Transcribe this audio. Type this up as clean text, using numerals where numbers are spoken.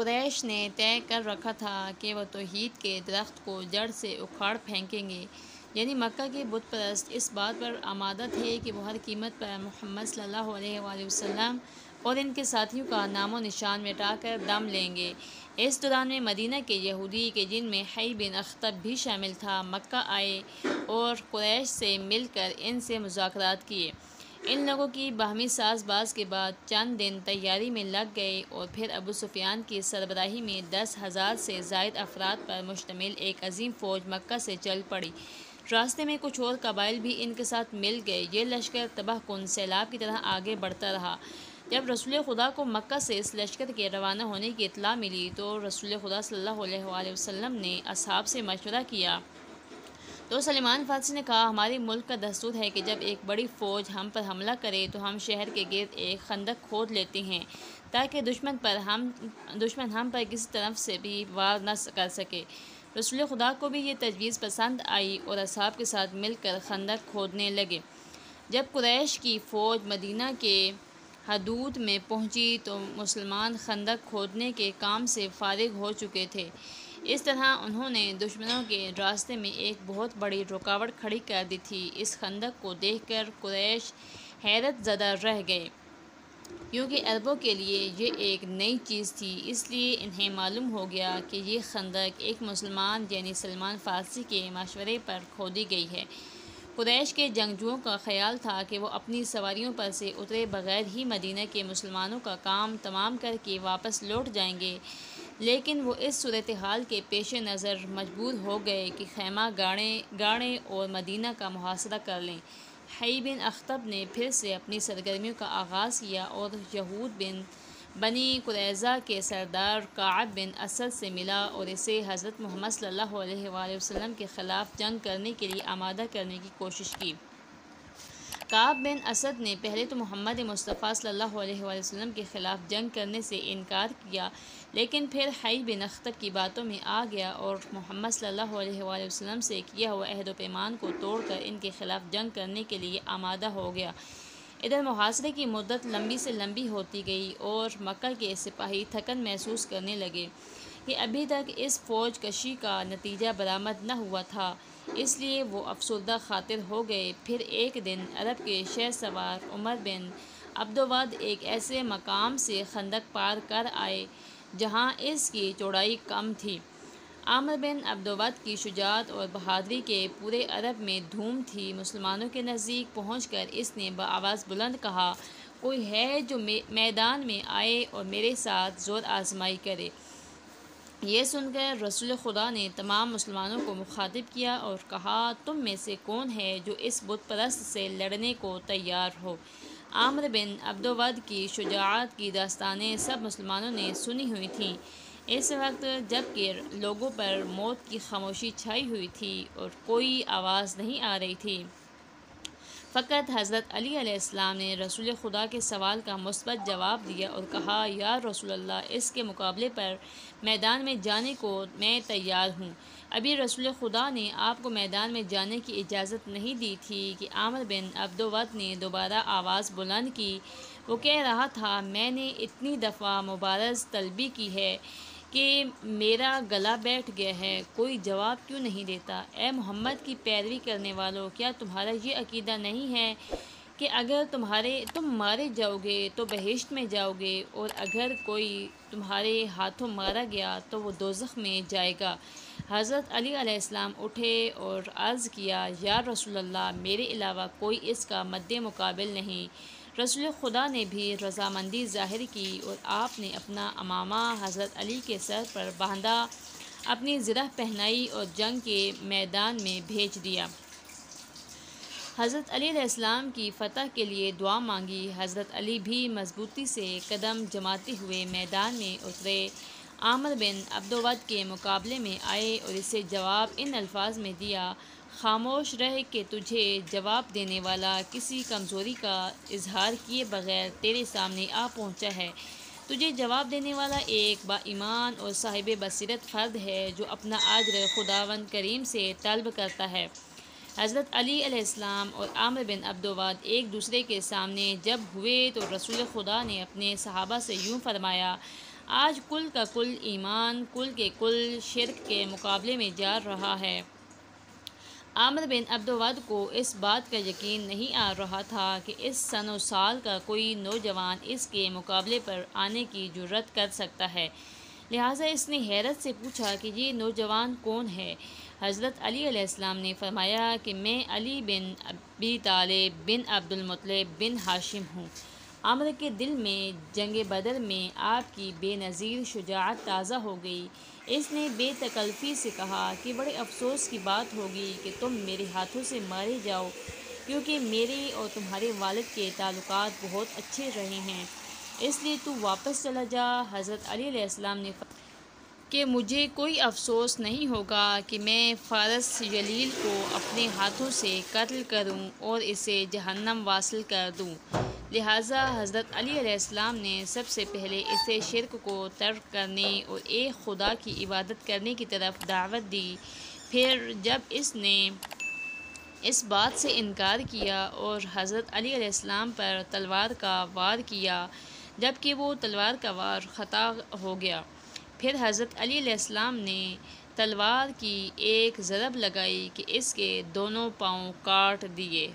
قریش نے طے کر رکھا تھا کہ وہ توحید کے درخت کو جڑ سے اکھاڑ پھینکیں گے، یعنی مکہ کے بت پرست اس بات پر آمادہ تھے کہ وہ ہر قیمت پر محمد صلی اللہ علیہ وآلہ وسلم اور ان کے ساتھیوں کا نام و نشان مٹا کر دم لیں گے۔ اس دوران میں مدینہ کے یہودی کے جن میں حی بن اخطب بھی شامل تھا، مکہ آئے اور قریش سے مل کر ان سے مذاکرات کیے۔ ان لوگوں کی باہمی ساز باز کے بعد چند دن تیاری میں لگ گئے اور پھر ابو سفیان کی سربراہی میں 10,000 سے زائد افراد پر مشتمل ایک عظیم فوج مکہ سے چل پڑی۔ راستے میں کچھ اور قبائل بھی ان کے ساتھ مل گئے۔ یہ لشکر تباہ کن سیلاب کی طرح آگے بڑھتا رہا۔ جب رسول خدا کو مکہ سے اس لشکر کے روانہ ہونے کی اطلاع ملی تو رسول خدا صلی اللہ علیہ وآلہ وسلم نے اصحاب سے مشورہ کیا تو سلمان فارسی نے کہا، ہمارے ملک کا دستور ہے کہ جب ایک بڑی فوج ہم پر حملہ کرے تو ہم شہر کے گرد ایک خندق کھود لیتے ہیں تاکہ دشمن ہم پر کسی طرف سے بھی وار نہ کر سکے۔ رسول خدا کو بھی یہ تجویز پسند آئی اور اصحاب کے ساتھ مل کر خندق کھودنے لگے۔ جب قریش کی فوج مدینہ کے حدود میں پہنچی تو مسلمان خندق کھودنے کے کام سے فارغ ہو چکے تھے۔ اس طرح انہوں نے دشمنوں کے راستے میں ایک بہت بڑی رکاوٹ کھڑی کر دی تھی۔ اس خندق کو دیکھ کر قریش حیرت زدہ رہ گئے، کیونکہ عربوں کے لیے یہ ایک نئی چیز تھی۔ اس لیے انہیں معلوم ہو گیا کہ یہ خندق ایک مسلمان یعنی سلمان فارسی کے مشورے پر کھودی گئی ہے۔ قریش کے جنگجوؤں کا خیال تھا کہ وہ اپنی سواریوں پر سے اترے بغیر ہی مدینہ کے مسلمانوں کا کام تمام کر کے واپس لوٹ جائیں گے، لیکن وہ اس صورتحال کے پیش نظر مجبور ہو گئے کہ خیمہ گاڑیں اور مدینہ کا محاصرہ کر لیں۔ حی بن اخطب نے پھر سے اپنی سرگرمیوں کا آغاز کیا اور یہود بنی قریظہ کے سردار کعب بن اسد سے ملا اور اسے حضرت محمد صلی اللہ علیہ وآلہ وسلم کے خلاف جنگ کرنے کے لیے آمادہ کرنے کی کوشش کی۔ کعب بن اسد نے پہلے تو محمد مصطفیٰ صلی اللہ علیہ وآلہ وسلم کے خلاف جنگ کرنے سے انکار کیا، لیکن پھر حی بن اخطب کی باتوں میں آ گیا اور محمد صلی اللہ علیہ وآلہ وسلم سے کیا ہوا عہد و پیمان کو توڑ کر ان کے خلاف جنگ کرنے کے لیے آمادہ ہو گیا۔ ادھر محاصرے کی مدت لمبی سے لمبی ہوتی گئی اور مکہ کے سپاہی تھکن محسوس کرنے لگے کہ ابھی تک اس فوج کشی کا نتیجہ برآمد نہ ہوا تھا، اس لیے وہ افسردہ خاطر ہو گئے۔ پھر ایک دن عرب کے شہ سوار عمر بن عبدود ایک ایسے مقام سے خندق پار کر آئے جہاں اس کی چوڑائی کم تھی۔ عامر بن عبدود کی شجاعت اور بہادری کے پورے عرب میں دھوم تھی۔ مسلمانوں کے نزدیک پہنچ کر اس نے بآواز بلند کہا، کوئی ہے جو میدان میں آئے اور میرے ساتھ زور آزمائی کرے۔ یہ سن کر رسول خدا نے تمام مسلمانوں کو مخاطب کیا اور کہا، تم میں سے کون ہے جو اس بت پرست سے لڑنے کو تیار ہو؟ عامر بن عبدود کی شجاعت کی داستانیں سب مسلمانوں نے سنی ہوئی تھیں اس وقت، جب کہ لوگوں پر موت کی خاموشی چھائی ہوئی تھی اور کوئی آواز نہیں آ رہی تھی۔ فقط حضرت علی علیہ السلام نے رسول خدا کے سوال کا مثبت جواب دیا اور کہا، یا رسول اللہ، اس کے مقابلے پر میدان میں جانے کو میں تیار ہوں۔ ابھی رسول خدا نے آپ کو میدان میں جانے کی اجازت نہیں دی تھی کہ عامر بن عبدود نے دوبارہ آواز بلند کی۔ وہ کہہ رہا تھا، میں نے اتنی دفعہ مبارز طلبی کی ہے کہ میرا گلا بیٹھ گیا ہے، کوئی جواب کیوں نہیں دیتا؟ اے محمد کی پیروی کرنے والوں، کیا تمہارا یہ عقیدہ نہیں ہے کہ اگر تم مارے جاؤ گے تو بہشت میں جاؤ گے اور اگر کوئی تمہارے ہاتھوں مارا گیا تو وہ دوزخ میں جائے گا؟ حضرت علی علیہ السلام اٹھے اور عرض کیا، یا رسول اللہ، میرے علاوہ کوئی اس کا مد مقابل نہیں۔ رسول خدا نے بھی رضامندی ظاہر کی اور آپ نے اپنا عمامہ حضرت علی کے سر پر باندھا، اپنی زرہ پہنائی اور جنگ کے میدان میں بھیج دیا۔ حضرت علی علیہ السلام کی فتح کے لیے دعا مانگی۔ حضرت علی بھی مضبوطی سے قدم جماتے ہوئے میدان میں اترے، عامر بن عبدود کے مقابلے میں آئے اور اسے جواب ان الفاظ میں دیا، خاموش رہ کہ تجھے جواب دینے والا کسی کمزوری کا اظہار کیے بغیر تیرے سامنے آ پہنچا ہے۔ تجھے جواب دینے والا ایک با ایمان اور صاحب بصیرت فرد ہے جو اپنا اجر خداوند کریم سے طلب کرتا ہے۔ حضرت علی علیہ السلام اور عامر بن عبدود ایک دوسرے کے سامنے جب ہوئے تو رسول خدا نے اپنے صحابہ سے یوں فرمایا، آج کل کا کل ایمان کل کے کل شرک کے مقابلے میں جا رہا ہے۔ عامر بن عبدود کو اس بات کا یقین نہیں آ رہا تھا کہ اس سن و سال کا کوئی نوجوان اس کے مقابلے پر آنے کی جرأت کر سکتا ہے، لہٰذا اس نے حیرت سے پوچھا کہ یہ نوجوان کون ہے؟ حضرت علی علیہ السلام نے فرمایا کہ میں علی بن ابی طالب بن عبد المطلب بن ہاشم ہوں۔ عامر کے دل میں جنگ بدر میں آپ کی بے نظیر شجاعت تازہ ہو گئی۔ اس نے بے تکلفی سے کہا کہ بڑے افسوس کی بات ہوگی کہ تم میرے ہاتھوں سے مارے جاؤ، کیونکہ میرے اور تمہارے والد کے تعلقات بہت اچھے رہے ہیں، اس لیے تو واپس چلا جا۔ حضرت علی علیہ السلام نے فرمایا کہ مجھے کوئی افسوس نہیں ہوگا کہ میں فارس جلیل کو اپنے ہاتھوں سے قتل کروں اور اسے جہنم واصل کر دوں۔ لہٰذا حضرت علی علیہ السلام نے سب سے پہلے اسے شرک کو ترک کرنے اور ایک خدا کی عبادت کرنے کی طرف دعوت دی۔ پھر جب اس نے اس بات سے انکار کیا اور حضرت علی علیہ السلام پر تلوار کا وار کیا، جبکہ وہ تلوار کا وار خطا ہو گیا، پھر حضرت علی علیہ السلام نے تلوار کی ایک ضرب لگائی کہ اس کے دونوں پاؤں کاٹ دیے۔